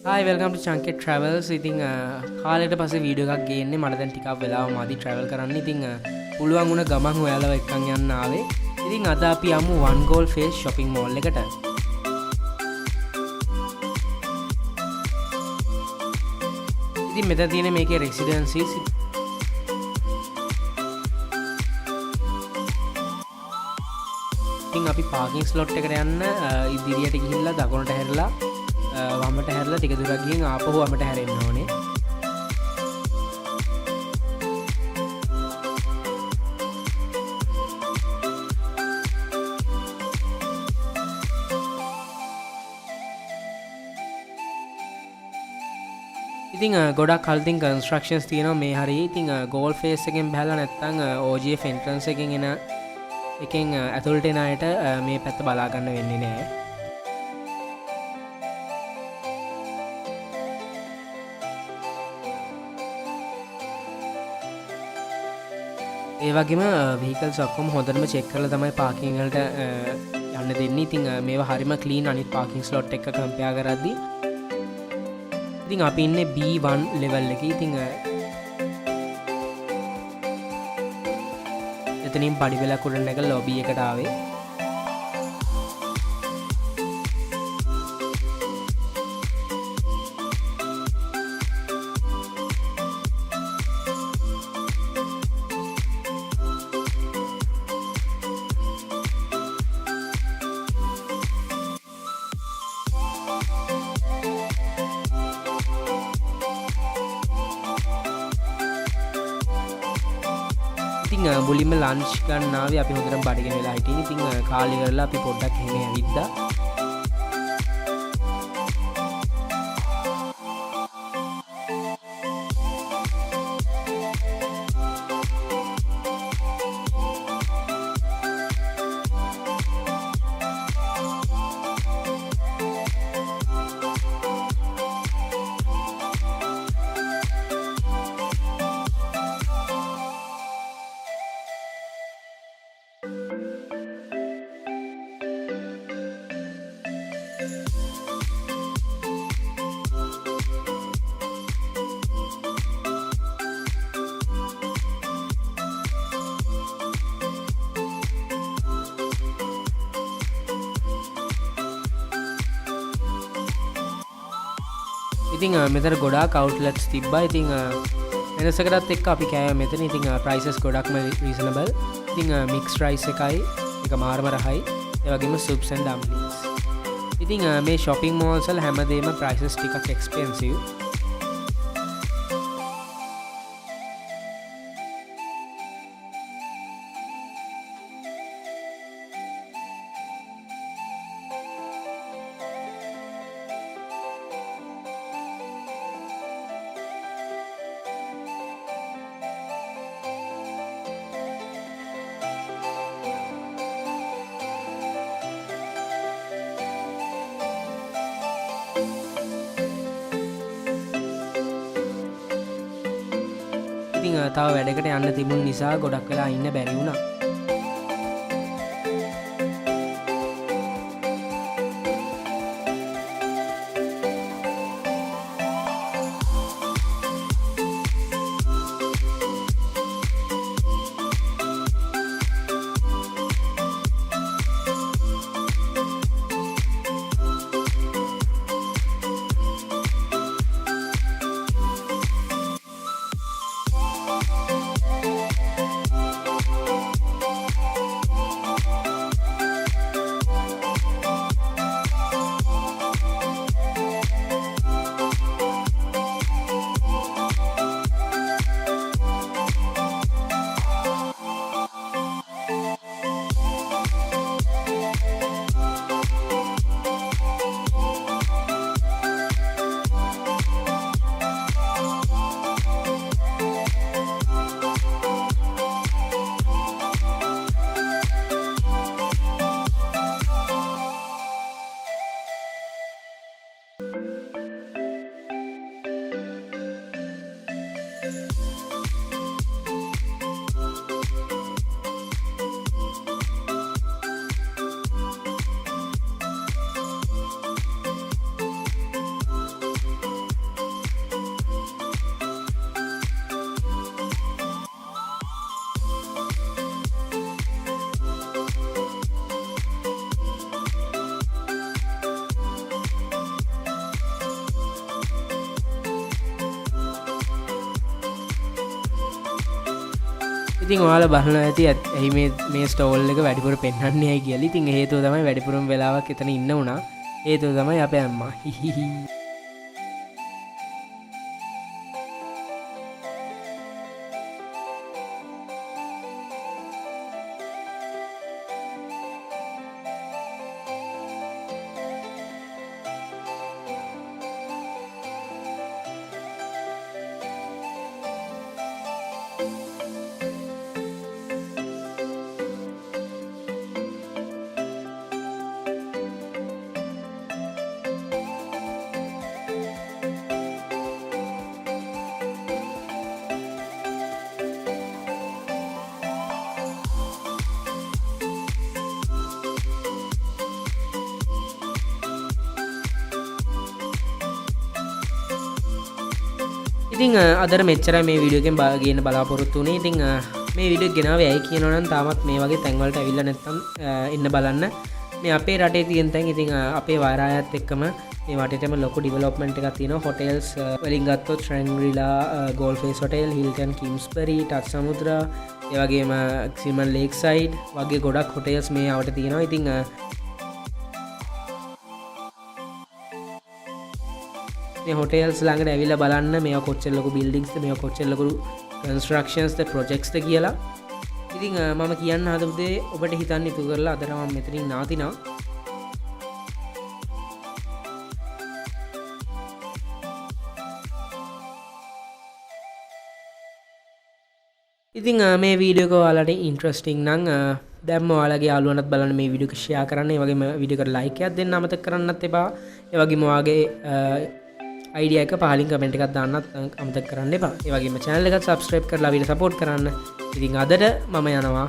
Hi, welcome to Chanketh Travels. ඉතින් කාලෙට පස්සේ වීඩියෝ එකක් ගේන්නේ මට දැන් ටිකක් වෙලාව මදි travel කරන්න. ඉතින් පුළුවන් වුණ ගමන් ඔයාලව එක්කන් යන්න ආවේ. ඉතින් අද අපි යමු One Gall Face shopping mall එකට. ඉතින් මෙතන තියෙන මේකේ residencies ඉතින් අපි parking slot එකට යන්න ඉදිරියට ගිහිල්ලා දකුණට හැරිලා වමට හැරලා ටික දුරක් ගිහින් ආපහු වමට හැරෙන්න ඕනේ. ඉතින් ගොඩක් කල්තින් කන්ස්ට්‍රක්ෂන්ස් තියෙනවා මේ හරිය. ඉතින් ගෝල් ෆේස් එකෙන් බහලා නැත්නම් OGF entrance එකෙන් එන එකෙන් ඇතුළට එන අයට මේ පැත්ත බලා ගන්න වෙන්නේ නැහැ. ඒ වගේම vehicles ඔක්කොම හොඳටම check කරලා තමයි parking වලට යන්න දෙන්නේ. ඉතින් මේවා හරිම clean අනිත් parking slot එක compare කරද්දී. ඉතින් අපි ඉන්නේ B1 level එකේ. ඉතින් එතනින් පඩි වෙලක් උඩ නැගලා lobby එකට ආවේ. ඉතින් මුලින්ම ලන්ච් ගන්න ආවේ අපි හොඳටම බඩගෙන වෙලා හිටියේ. ඉතින් කාලේ කරලා අපි පොඩ්ඩක් එහෙම ඇවිද්දා. ඉතින් මෙතන ගොඩාක් outlets තිබ්බා. ඉතින් වෙනසකටත් එක්ක අපි කෑවා මෙතන. ඉතින් prices ගොඩක්ම reasonable. ඉතින් mixed rice එකයි එක මාරම රහයි. ඒ වගේම soups and dumplings. ඉතින් මේ shopping malls වල හැමදේම prices ටිකක් expensive. ඉතින් තව වැඩකට යන්න තිබුණ නිසා ගොඩක් වෙලා ඉන්න බැරි වුණා. ඉතින් ඔයාලා බලන්න ඇති ඇයි මේ ස්ටෝල් එක වැඩිපුර පෙන්වන්නේ ඇයි කියලා. ඉතින් හේතුව තමයි වැඩිපුරම වෙලාවක් එතන ඉන්න උනා. හේතුව තමයි අපේ අම්මා. ඉතින් අදර මෙච්චරයි මේ වීඩියෝ එකෙන් ගේන්න බලාපොරොත්තු වුණේ. ඉතින් මේ වීඩියෝ එක ගෙනාවේ ඇයි කියනවා නම් තාමත් මේ වගේ තැන් වලට ඇවිල්ලා නැත්නම් ඉන්න බලන්න. මේ අපේ රටේ තියෙන තැන් ඉතින් අපේ වාරායත් එක්කම මේ වටේටම ලොකු ඩෙවලොප්මන්ට් එකක් තියෙනවා. හොටෙල්ස් වලින් ගත්තොත් Shangri La, Galle Face hotel, Hilton Kingsbury, Taj Samudra, ඒ වගේම සිමන් ලේක් සයිඩ් වගේ ගොඩක් හොටෙල්ස් මේ ආවට තියෙනවා. ඉතින් මේ හොටෙල්ස් ළඟට ඇවිල්ලා බලන්න මේවා කොච්චර ලොකු බිල්ඩින්ග්ස්ද, මේවා කොච්චර ලොකු කන්ස්ට්‍රක්ෂන්ස්ද, ප්‍රොජෙක්ට්ස්ද කියලා. ඉතින් මම කියන්න හදපු දේ ඔබට හිතන්න ඉතුරු කරලා අදට මම මෙතනින් නාතිනවා. ඉතින් මේ වීඩියෝ එක ඔයාලට ඉන්ට්‍රස්ටිං නම් දැම්ම ඔයාලගේ යාළුවන්ටත් බලන්න මේ වීඩියෝ එක ෂෙයා කරන්න. ඒ වගේම වීඩියෝ එකට ලයික් එකක් දෙන්න අමතක කරන්නත් එපා. ඒ වගේම ඔයාගේ අයිඩියා එක පහලින් කමෙන්ට් එකක් දාන්නත් අමතක කරන්න එපා. ඒ වගේම channel එකට subscribe කරලා වීඩියෝ support කරන්න. ඉතින් අදට මම යනවා.